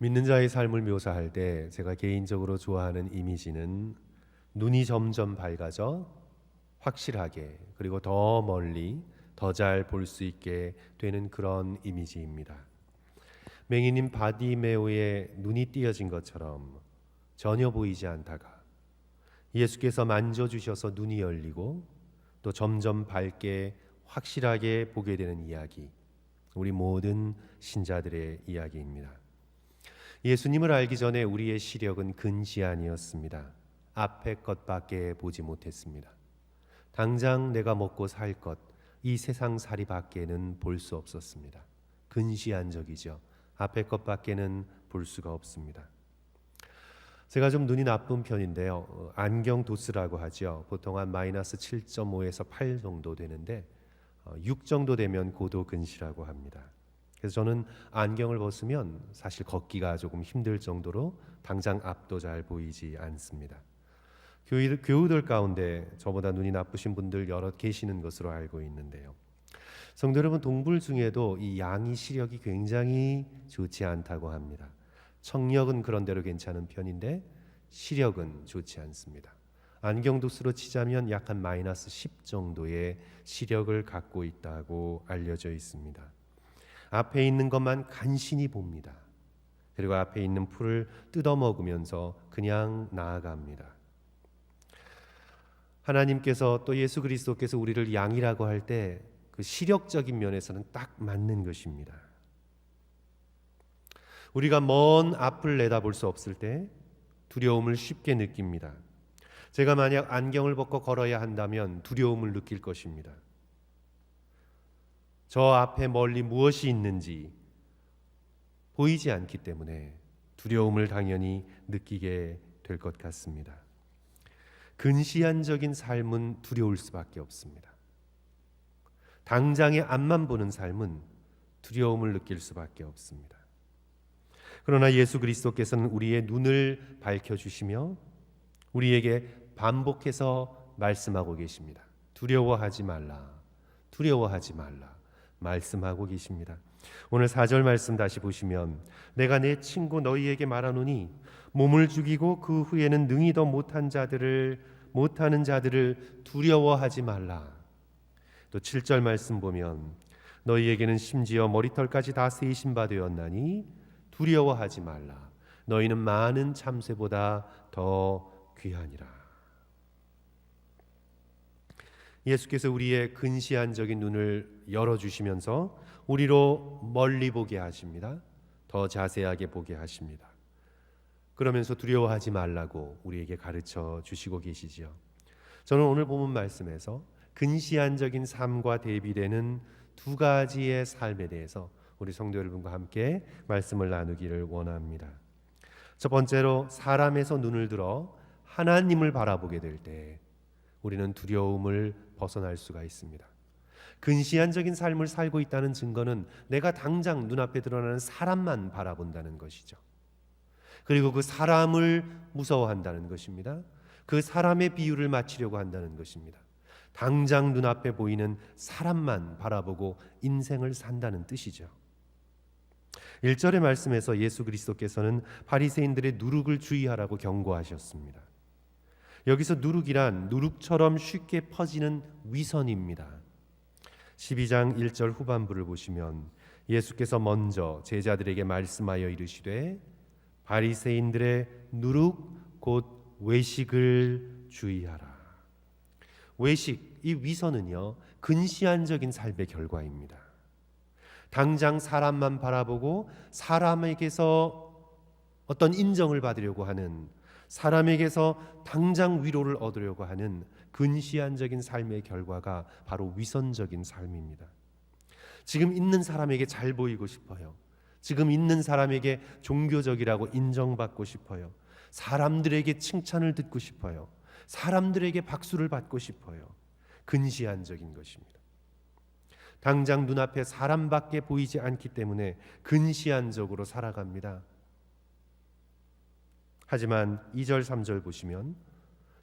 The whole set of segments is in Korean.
믿는 자의 삶을 묘사할 때 제가 개인적으로 좋아하는 이미지는 눈이 점점 밝아져 확실하게 그리고 더 멀리 더 잘 볼 수 있게 되는 그런 이미지입니다. 맹인인 바디메오의 눈이 띄어진 것처럼 전혀 보이지 않다가 예수께서 만져주셔서 눈이 열리고 또 점점 밝게 확실하게 보게 되는 이야기, 우리 모든 신자들의 이야기입니다. 예수님을 알기 전에 우리의 시력은 근시안이었습니다. 앞의 것밖에 보지 못했습니다. 당장 내가 먹고 살 것, 이 세상살이 밖에는 볼 수 없었습니다. 근시안적이죠. 앞의 것밖에는 볼 수가 없습니다. 제가 좀 눈이 나쁜 편인데요. 안경 도스라고 하죠. 보통 한 마이너스 7.5에서 8 정도 되는데 6 정도 되면 고도 근시라고 합니다. 그래서 저는 안경을 벗으면 사실 걷기가 조금 힘들 정도로 당장 앞도 잘 보이지 않습니다. 교우들 가운데 저보다 눈이 나쁘신 분들 여러 계시는 것으로 알고 있는데요. 성도 여러분, 동물 중에도 이 양이 시력이 굉장히 좋지 않다고 합니다. 청력은 그런대로 괜찮은 편인데 시력은 좋지 않습니다. 안경도수로 치자면 약 한 마이너스 10 정도의 시력을 갖고 있다고 알려져 있습니다. 앞에 있는 것만 간신히 봅니다. 그리고 앞에 있는 풀을 뜯어먹으면서 그냥 나아갑니다. 하나님께서 또 예수 그리스도께서 우리를 양이라고 할 때 그 시력적인 면에서는 딱 맞는 것입니다. 우리가 먼 앞을 내다볼 수 없을 때 두려움을 쉽게 느낍니다. 제가 만약 안경을 벗고 걸어야 한다면 두려움을 느낄 것입니다. 저 앞에 멀리 무엇이 있는지 보이지 않기 때문에 두려움을 당연히 느끼게 될 것 같습니다. 근시안적인 삶은 두려울 수밖에 없습니다. 당장의 앞만 보는 삶은 두려움을 느낄 수밖에 없습니다. 그러나 예수 그리스도께서는 우리의 눈을 밝혀주시며 우리에게 반복해서 말씀하고 계십니다. 두려워하지 말라, 두려워하지 말라 말씀하고 계십니다. 오늘 4절 말씀 다시 보시면 내가 내 친구 너희에게 말하노니 몸을 죽이고 그 후에는 능히 더 못하는 자들을 두려워하지 말라. 또 7절 말씀 보면 너희에게는 심지어 머리털까지 다 세이신 바 되었나니 두려워하지 말라. 너희는 많은 참새보다 더 귀하니라. 예수께서 우리의 근시안적인 눈을 열어주시면서 우리로 멀리 보게 하십니다. 더 자세하게 보게 하십니다. 그러면서 두려워하지 말라고 우리에게 가르쳐 주시고 계시지요. 저는 오늘 본문 말씀에서 근시안적인 삶과 대비되는 두 가지의 삶에 대해서 우리 성도 여러분과 함께 말씀을 나누기를 원합니다. 첫 번째로 사람에서 눈을 들어 하나님을 바라보게 될 때 우리는 두려움을 벗어날 수가 있습니다. 근시안적인 삶을 살고 있다는 증거는 내가 당장 눈앞에 드러나는 사람만 바라본다는 것이죠. 그리고 그 사람을 무서워한다는 것입니다. 그 사람의 비유를 맞추려고 한다는 것입니다. 당장 눈앞에 보이는 사람만 바라보고 인생을 산다는 뜻이죠. 1절의 말씀에서 예수 그리스도께서는 바리새인들의 누룩을 주의하라고 경고하셨습니다. 여기서 누룩이란 누룩처럼 쉽게 퍼지는 위선입니다. 12장 1절 후반부를 보시면 예수께서 먼저 제자들에게 말씀하여 이르시되 바리새인들의 누룩 곧 외식을 주의하라. 외식, 이 위선은요 근시안적인 삶의 결과입니다. 당장 사람만 바라보고 사람에게서 어떤 인정을 받으려고 하는, 사람에게서 당장 위로를 얻으려고 하는 근시안적인 삶의 결과가 바로 위선적인 삶입니다. 지금 있는 사람에게 잘 보이고 싶어요. 지금 있는 사람에게 종교적이라고 인정받고 싶어요. 사람들에게 칭찬을 듣고 싶어요. 사람들에게 박수를 받고 싶어요. 근시안적인 것입니다. 당장 눈앞에 사람밖에 보이지 않기 때문에 근시안적으로 살아갑니다. 하지만 2절 3절 보시면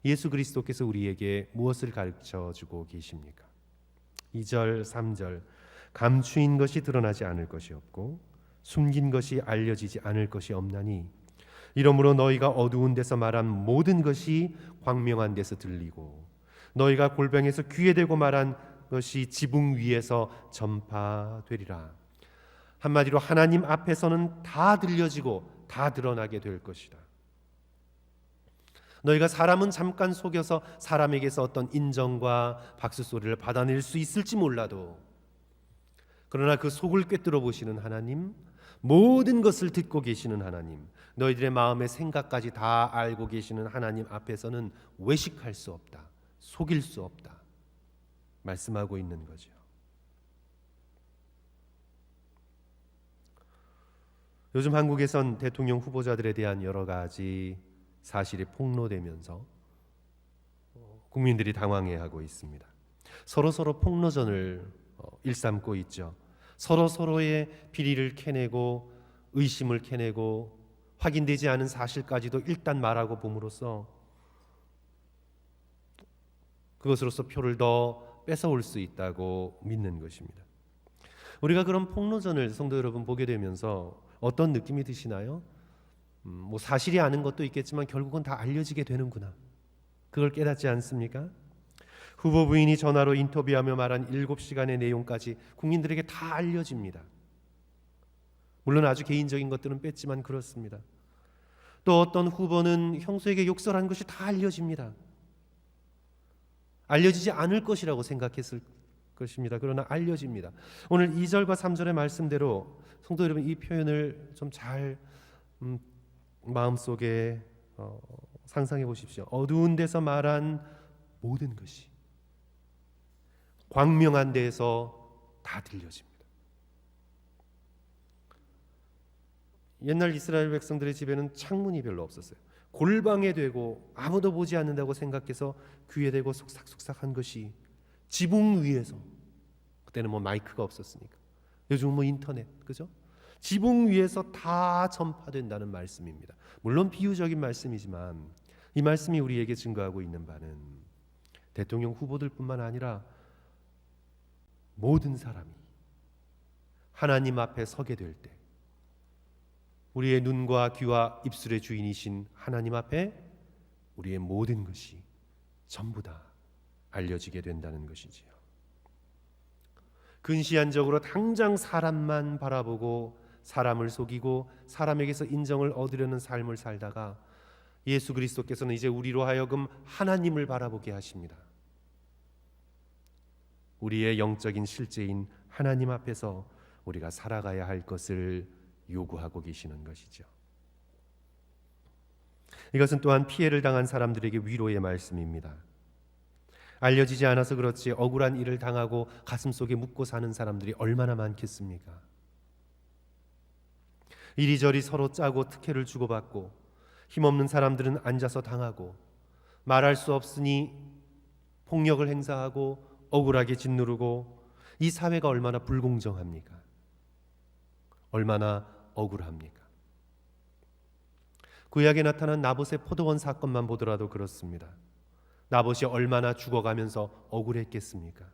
예수 그리스도께서 우리에게 무엇을 가르쳐 주고 계십니까? 2절 3절 감추인 것이 드러나지 않을 것이 없고 숨긴 것이 알려지지 않을 것이 없나니 이러므로 너희가 어두운 데서 말한 모든 것이 광명한 데서 들리고 너희가 골방에서 귀에 대고 말한 것이 지붕 위에서 전파되리라. 한마디로 하나님 앞에서는 다 들려지고 다 드러나게 될 것이다. 너희가 사람은 잠깐 속여서 사람에게서 어떤 인정과 박수 소리를 받아낼 수 있을지 몰라도 그러나 그 속을 꿰뚫어 보시는 하나님, 모든 것을 듣고 계시는 하나님, 너희들의 마음의 생각까지 다 알고 계시는 하나님 앞에서는 외식할 수 없다, 속일 수 없다 말씀하고 있는 거죠. 요즘 한국에선 대통령 후보자들에 대한 여러 가지 사실이 폭로되면서 국민들이 당황해하고 있습니다. 서로 폭로전을 일삼고 있죠. 서로의 비리를 캐내고 의심을 캐내고 확인되지 않은 사실까지도 일단 말하고 봄으로써 그것으로서 표를 더 뺏어올 수 있다고 믿는 것입니다. 우리가 그런 폭로전을 성도 여러분 보게 되면서 어떤 느낌이 드시나요? 뭐 사실이 아는 것도 있겠지만 결국은 다 알려지게 되는구나. 그걸 깨닫지 않습니까? 후보 부인이 전화로 인터뷰하며 말한 7시간의 내용까지 국민들에게 다 알려집니다. 물론 아주 개인적인 것들은 뺐지만 그렇습니다. 또 어떤 후보는 형수에게 욕설한 것이 다 알려집니다. 알려지지 않을 것이라고 생각했을 것입니다. 그러나 알려집니다. 오늘 2절과 3절의 말씀대로 성도 여러분 이 표현을 좀 잘 마음속에 상상해 보십시오. 어두운 데서 말한 모든 것이 광명한 데에서 다 들려집니다. 옛날 이스라엘 백성들의 집에는 창문이 별로 없었어요. 골방에 대고 아무도 보지 않는다고 생각해서 귀에 대고 속삭속삭한 것이 지붕 위에서, 그때는 뭐 마이크가 없었으니까, 요즘은 뭐 인터넷, 그죠? 지붕 위에서 다 전파된다는 말씀입니다. 물론 비유적인 말씀이지만 이 말씀이 우리에게 증거하고 있는 바는 대통령 후보들뿐만 아니라 모든 사람이 하나님 앞에 서게 될 때 우리의 눈과 귀와 입술의 주인이신 하나님 앞에 우리의 모든 것이 전부 다 알려지게 된다는 것이지요. 근시안적으로 당장 사람만 바라보고 사람을 속이고 사람에게서 인정을 얻으려는 삶을 살다가 예수 그리스도께서는 이제 우리로 하여금 하나님을 바라보게 하십니다. 우리의 영적인 실제인 하나님 앞에서 우리가 살아가야 할 것을 요구하고 계시는 것이죠. 이것은 또한 피해를 당한 사람들에게 위로의 말씀입니다. 알려지지 않아서 그렇지 억울한 일을 당하고 가슴속에 묻고 사는 사람들이 얼마나 많겠습니까? 이리저리 서로 짜고 특혜를 주고받고 힘없는 사람들은 앉아서 당하고 말할 수 없으니 폭력을 행사하고 억울하게 짓누르고 이 사회가 얼마나 불공정합니까? 얼마나 억울합니까? 구약에 나타난 나봇의 포도원 사건만 보더라도 그렇습니다. 나봇이 얼마나 죽어가면서 억울했겠습니까?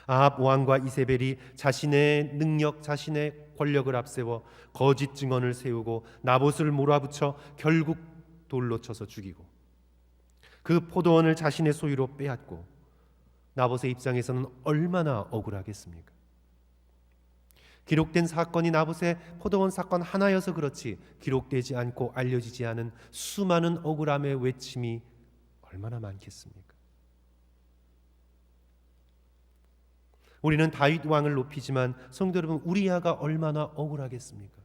아합 왕과 이세벨이 자신의 능력, 자신의 권력을 앞세워 거짓 증언을 세우고 나봇을 몰아붙여 결국 돌로 쳐서 죽이고 그 포도원을 자신의 소유로 빼앗고 나봇의 입장에서는 얼마나 억울하겠습니까? 기록된 사건이 나봇의 포도원 사건 하나여서 그렇지 기록되지 않고 알려지지 않은 수많은 억울함의 외침이 얼마나 많겠습니까? 우리는 다윗 왕을 높이지만 성도 여러분 우리야가 얼마나 억울하겠습니까?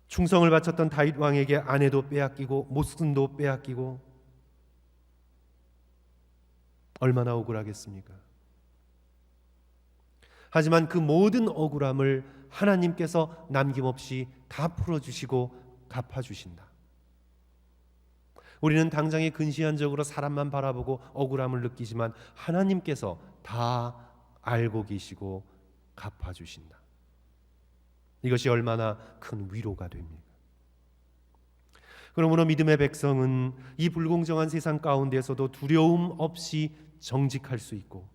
충성을 바쳤던 다윗 왕에게 아내도 빼앗기고 모순도 빼앗기고 얼마나 억울하겠습니까? 하지만 그 모든 억울함을 하나님께서 남김없이 다 풀어주시고 갚아주신다. 우리는 당장에 근시안적으로 사람만 바라보고 억울함을 느끼지만 하나님께서 다 알고 계시고 갚아주신다. 이것이 얼마나 큰 위로가 됩니까? 그러므로 믿음의 백성은 이 불공정한 세상 가운데서도 두려움 없이 정직할 수 있고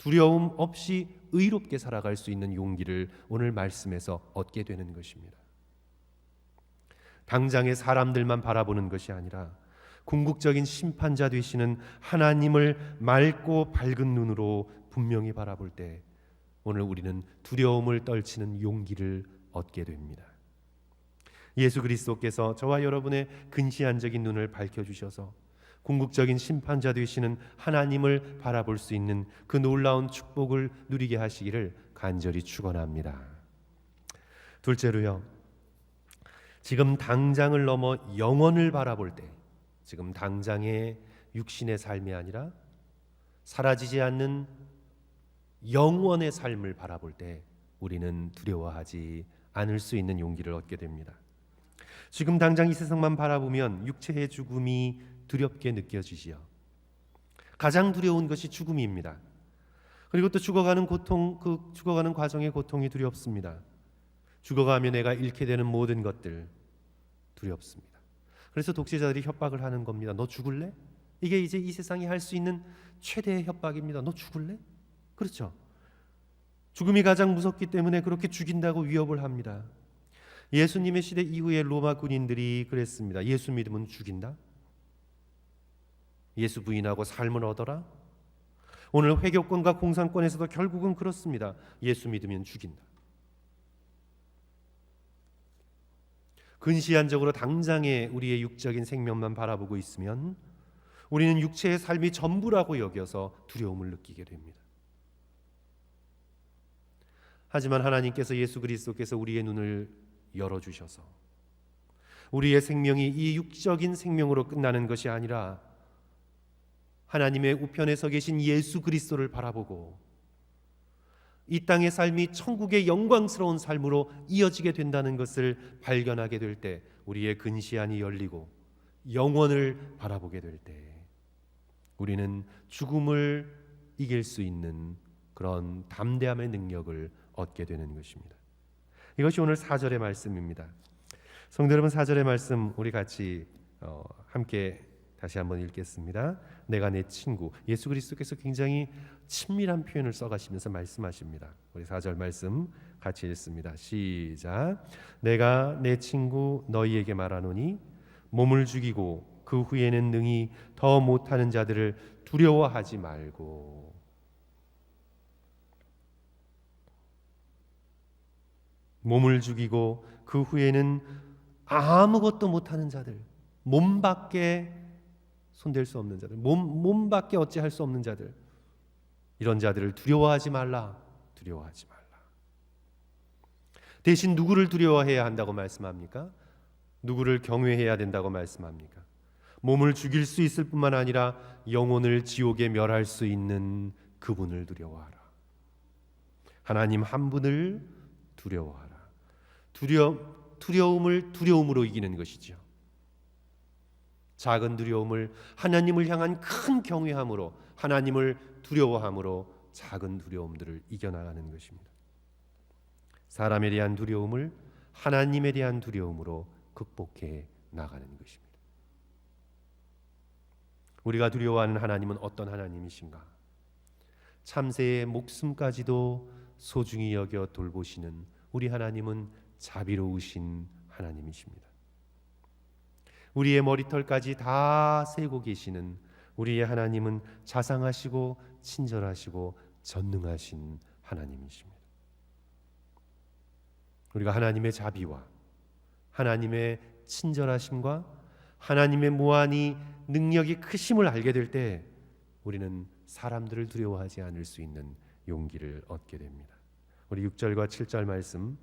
두려움 없이 의롭게 살아갈 수 있는 용기를 오늘 말씀에서 얻게 되는 것입니다. 당장의 사람들만 바라보는 것이 아니라 궁극적인 심판자 되시는 하나님을 맑고 밝은 눈으로 분명히 바라볼 때 오늘 우리는 두려움을 떨치는 용기를 얻게 됩니다. 예수 그리스도께서 저와 여러분의 근시안적인 눈을 밝혀주셔서 궁극적인 심판자 되시는 하나님을 바라볼 수 있는 그 놀라운 축복을 누리게 하시기를 간절히 축원합니다. 둘째로요, 지금 당장을 넘어 영원을 바라볼 때, 지금 당장의 육신의 삶이 아니라 사라지지 않는 영원의 삶을 바라볼 때 우리는 두려워하지 않을 수 있는 용기를 얻게 됩니다. 지금 당장 이 세상만 바라보면 육체의 죽음이 두렵게 느껴지지요. 가장 두려운 것이 죽음입니다. 그리고 또 죽어가는 고통, 그 죽어가는 과정의 고통이 두렵습니다. 죽어가며 내가 잃게 되는 모든 것들 두렵습니다. 그래서 독재자들이 협박을 하는 겁니다. 너 죽을래? 이게 이제 이 세상이 할 수 있는 최대의 협박입니다. 너 죽을래? 그렇죠. 죽음이 가장 무섭기 때문에 그렇게 죽인다고 위협을 합니다. 예수님의 시대 이후에 로마 군인들이 그랬습니다. 예수 믿으면 죽인다? 예수 부인하고 삶을 얻어라? 오늘 회교권과 공산권에서도 결국은 그렇습니다. 예수 믿으면 죽인다. 근시안적으로 당장의 우리의 육적인 생명만 바라보고 있으면 우리는 육체의 삶이 전부라고 여겨서 두려움을 느끼게 됩니다. 하지만 하나님께서 예수 그리스도께서 우리의 눈을 열어주셔서 우리의 생명이 이 육적인 생명으로 끝나는 것이 아니라 하나님의 우편에 서 계신 예수 그리스도를 바라보고 이 땅의 삶이 천국의 영광스러운 삶으로 이어지게 된다는 것을 발견하게 될 때 우리의 근시안이 열리고 영원을 바라보게 될 때 우리는 죽음을 이길 수 있는 그런 담대함의 능력을 얻게 되는 것입니다. 이것이 오늘 4절의 말씀입니다. 성도 여러분, 4절의 말씀 우리 같이 함께 다시 한번 읽겠습니다. 내가 내 친구. 예수 그리스도께서 굉장히 친밀한 표현을 써가시면서 말씀하십니다. 우리 4절 말씀 같이 읽습니다. 시작. 내가 내 친구 너희에게 말하노니 몸을 죽이고 그 후에는 능히 더 못하는 자들을 두려워하지 말고. 몸을 죽이고 그 후에는 아무것도 못하는 자들, 몸밖에 손댈 수 없는 자들, 몸밖에 어찌할 수 없는 자들, 이런 자들을 두려워하지 말라. 두려워하지 말라. 대신 누구를 두려워해야 한다고 말씀합니까? 누구를 경외해야 된다고 말씀합니까? 몸을 죽일 수 있을 뿐만 아니라 영혼을 지옥에 멸할 수 있는 그분을 두려워하라. 하나님 한 분을 두려워하라. 두려움을 두려움으로 이기는 것이죠. 작은 두려움을 하나님을 향한 큰 경외함으로, 하나님을 두려워함으로 작은 두려움들을 이겨나가는 것입니다. 사람에 대한 두려움을 하나님에 대한 두려움으로 극복해 나가는 것입니다. 우리가 두려워하는 하나님은 어떤 하나님이신가? 참새의 목숨까지도 소중히 여겨 돌보시는 우리 하나님은 자비로우신 하나님이십니다. 우리의 머리털까지 다 세고 계시는 우리의 하나님은 자상하시고 친절하시고 전능하신 하나님이십니다. 우리가 하나님의 자비와 하나님의 친절하심과 하나님의 무한히 능력이 크심을 알게 될 때 우리는 사람들을 두려워하지 않을 수 있는 용기를 얻게 됩니다. 우리 6절과 7절 말씀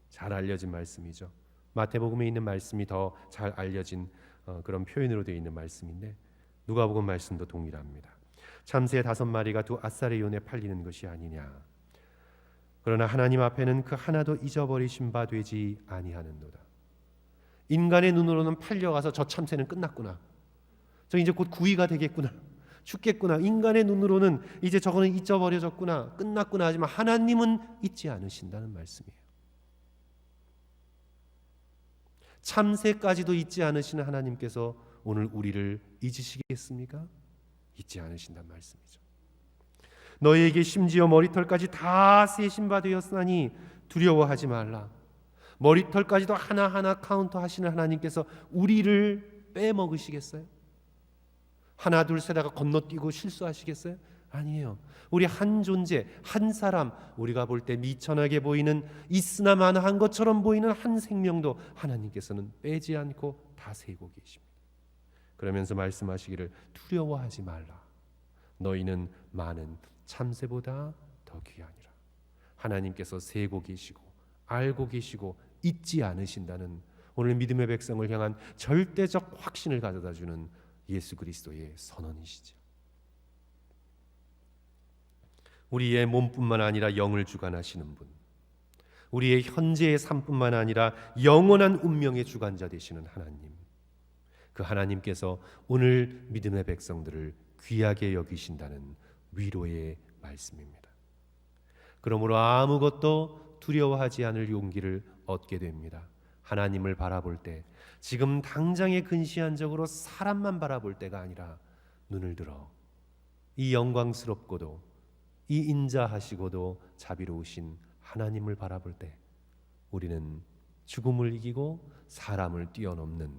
잘 알려진 말씀이죠. 마태복음에 있는 말씀이 더 잘 알려진 그런 표현으로 되어 있는 말씀인데 누가복음 말씀도 동일합니다. 참새 5마리가 두 아싸리 요에 팔리는 것이 아니냐. 그러나 하나님 앞에는 그 하나도 잊어버리신 바 되지 아니하는도다. 인간의 눈으로는 팔려가서 저 참새는 끝났구나. 저 이제 곧 구이가 되겠구나. 죽겠구나. 인간의 눈으로는 이제 저거는 잊어버려졌구나. 끝났구나. 하지만 하나님은 잊지 않으신다는 말씀이에요. 참새까지도 잊지 않으시는 하나님께서 오늘 우리를 잊으시겠습니까? 잊지 않으신단 말씀이죠. 너희에게 심지어 머리털까지 다 세신 바 되었으니 두려워하지 말라. 머리털까지도 하나하나 카운트하시는 하나님께서 우리를 빼먹으시겠어요? 하나 둘 세다가 건너뛰고 실수하시겠어요? 아니에요. 우리 한 존재, 한 사람, 우리가 볼 때 미천하게 보이는 있으나 마나한 것처럼 보이는 한 생명도 하나님께서는 빼지 않고 다 세고 계십니다. 그러면서 말씀하시기를 두려워하지 말라. 너희는 많은 참새보다 더 귀하니라. 하나님께서 세고 계시고 알고 계시고 잊지 않으신다는 오늘 믿음의 백성을 향한 절대적 확신을 가져다주는 예수 그리스도의 선언이시죠. 우리의 몸뿐만 아니라 영을 주관하시는 분, 우리의 현재의 삶뿐만 아니라 영원한 운명의 주관자 되시는 하나님, 그 하나님께서 오늘 믿음의 백성들을 귀하게 여기신다는 위로의 말씀입니다. 그러므로 아무것도 두려워하지 않을 용기를 얻게 됩니다. 하나님을 바라볼 때 지금 당장의 근시안적으로 사람만 바라볼 때가 아니라 눈을 들어 이 영광스럽고도 이 인자하시고도 자비로우신 하나님을 바라볼 때 우리는 죽음을 이기고 사람을 뛰어넘는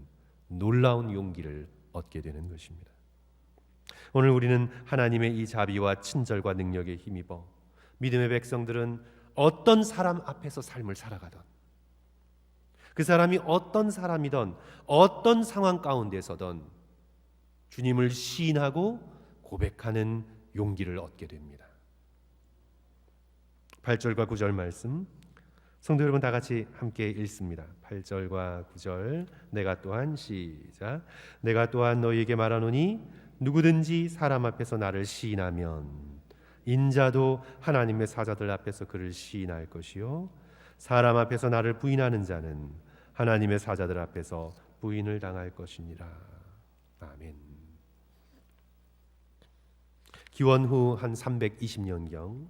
놀라운 용기를 얻게 되는 것입니다. 오늘 우리는 하나님의 이 자비와 친절과 능력에 힘입어 믿음의 백성들은 어떤 사람 앞에서 삶을 살아가던, 그 사람이 어떤 사람이든 어떤 상황 가운데서든 주님을 시인하고 고백하는 용기를 얻게 됩니다. 8절과 9절 말씀 성도 여러분 다 같이 함께 읽습니다. 8절과 9절 내가 또한 시작. 내가 또한 너희에게 말하노니 누구든지 사람 앞에서 나를 시인하면 인자도 하나님의 사자들 앞에서 그를 시인할 것이요 사람 앞에서 나를 부인하는 자는 하나님의 사자들 앞에서 부인을 당할 것이니라. 아멘. 기원 후 한 320년경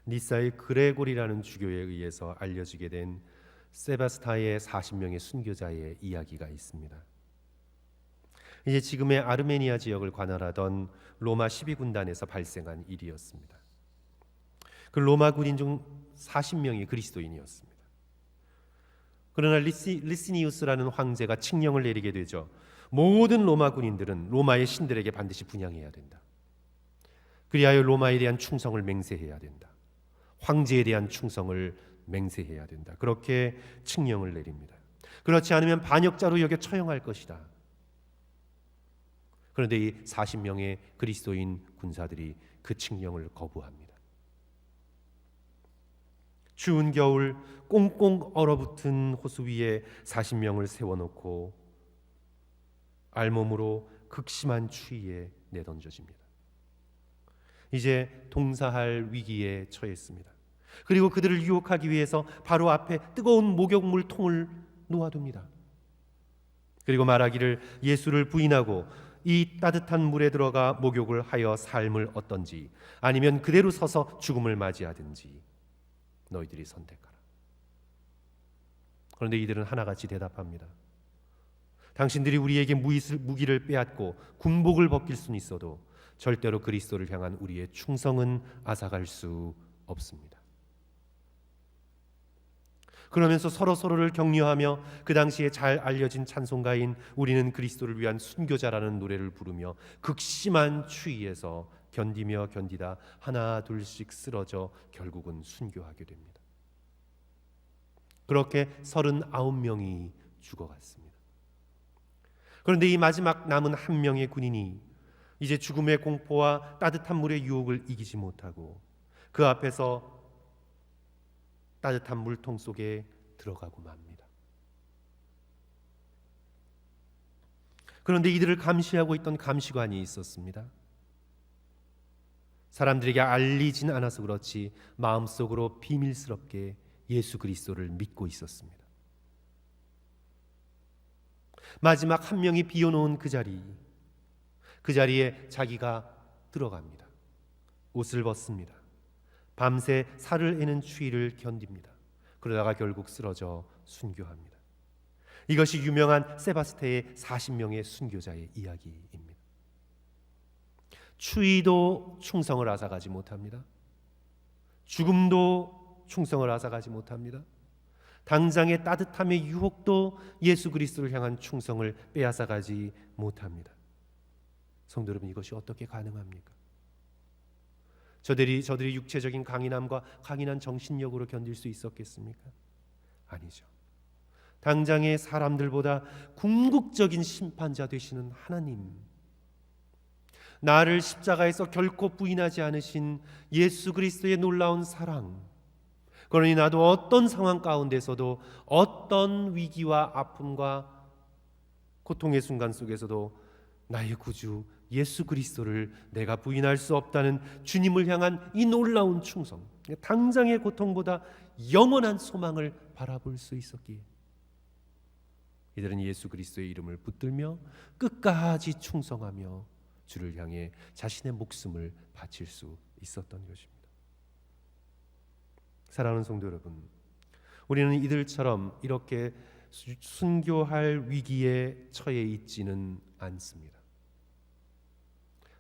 니사의 그레고리라는 주교에 의해서 알려지게 된 세바스타의 40명의 순교자의 이야기가 있습니다. 이제 지금의 아르메니아 지역을 관할하던 로마 12군단에서 발생한 일이었습니다. 그 로마 군인 중 40명이 그리스도인이었습니다. 그러나 리시니우스라는 황제가 칙령을 내리게 되죠. 모든 로마 군인들은 로마의 신들에게 반드시 분향해야 된다. 그리하여 로마에 대한 충성을 맹세해야 된다. 황제에 대한 충성을 맹세해야 된다. 그렇게 칙령을 내립니다. 그렇지 않으면 반역자로 여겨 처형할 것이다. 그런데 이 40명의 그리스도인 군사들이 그 칙령을 거부합니다. 추운 겨울 꽁꽁 얼어붙은 호수 위에 40명을 세워놓고 알몸으로 극심한 추위에 내던져집니다. 이제 동사할 위기에 처했습니다. 그리고 그들을 유혹하기 위해서 바로 앞에 뜨거운 목욕물 통을 놓아둡니다. 그리고 말하기를 예수를 부인하고 이 따뜻한 물에 들어가 목욕을 하여 삶을 얻든지 아니면 그대로 서서 죽음을 맞이하든지 너희들이 선택하라. 그런데 이들은 하나같이 대답합니다. 당신들이 우리에게 무기를 빼앗고 군복을 벗길 수는 있어도 절대로 그리스도를 향한 우리의 충성은 앗아갈 수 없습니다. 그러면서 서로를 격려하며 그 당시에 잘 알려진 찬송가인 우리는 그리스도를 위한 순교자라는 노래를 부르며 극심한 추위에서 견디다 하나 둘씩 쓰러져 결국은 순교하게 됩니다. 그렇게 39명이 죽어갔습니다. 그런데 이 마지막 남은 한 명의 군인이 이제 죽음의 공포와 따뜻한 물의 유혹을 이기지 못하고 그 앞에서 따뜻한 물통 속에 들어가고 맙니다. 그런데 이들을 감시하고 있던 감시관이 있었습니다. 사람들에게 알리진 않아서 그렇지 마음속으로 비밀스럽게 예수 그리스도를 믿고 있었습니다. 마지막 한 명이 비워놓은 그 자리에 자기가 들어갑니다. 옷을 벗습니다. 밤새 살을 애는 추위를 견딥니다. 그러다가 결국 쓰러져 순교합니다. 이것이 유명한 세바스테의 40명의 순교자의 이야기입니다. 추위도 충성을 앗아가지 못합니다. 죽음도 충성을 앗아가지 못합니다. 당장의 따뜻함의 유혹도 예수 그리스도를 향한 충성을 빼앗아가지 못합니다. 성도 여러분, 이것이 어떻게 가능합니까? 저들이 육체적인 강인함과 강인한 정신력으로 견딜 수 있었겠습니까? 아니죠. 당장의 사람들보다 궁극적인 심판자 되시는 하나님, 나를 십자가에서 결코 부인하지 않으신 예수 그리스도의 놀라운 사랑, 그러니 나도 어떤 상황 가운데서도, 어떤 위기와 아픔과 고통의 순간 속에서도 나의 구주 예수 그리스도를 내가 부인할 수 없다는 주님을 향한 이 놀라운 충성, 당장의 고통보다 영원한 소망을 바라볼 수 있었기에 이들은 예수 그리스도의 이름을 붙들며 끝까지 충성하며 주를 향해 자신의 목숨을 바칠 수 있었던 것입니다. 사랑하는 성도 여러분, 우리는 이들처럼 이렇게 순교할 위기에 처해 있지는 않습니다.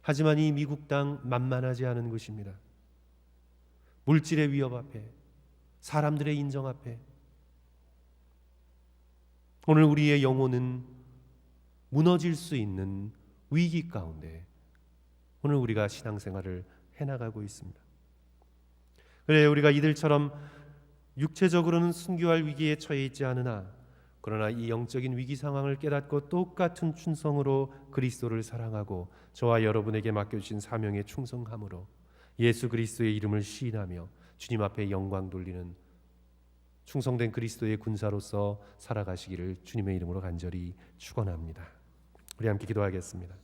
하지만 이 미국 땅 만만하지 않은 것입니다. 물질의 위협 앞에, 사람들의 인정 앞에 오늘 우리의 영혼은 무너질 수 있는 위기 가운데 오늘 우리가 신앙생활을 해나가고 있습니다. 그래, 우리가 이들처럼 육체적으로는 순교할 위기에 처해 있지 않으나 그러나 이 영적인 위기 상황을 깨닫고 똑같은 충성으로 그리스도를 사랑하고 저와 여러분에게 맡겨주신 사명에 충성함으로 예수 그리스도의 이름을 시인하며 주님 앞에 영광 돌리는 충성된 그리스도의 군사로서 살아가시기를 주님의 이름으로 간절히 축원합니다. 우리 함께 기도하겠습니다.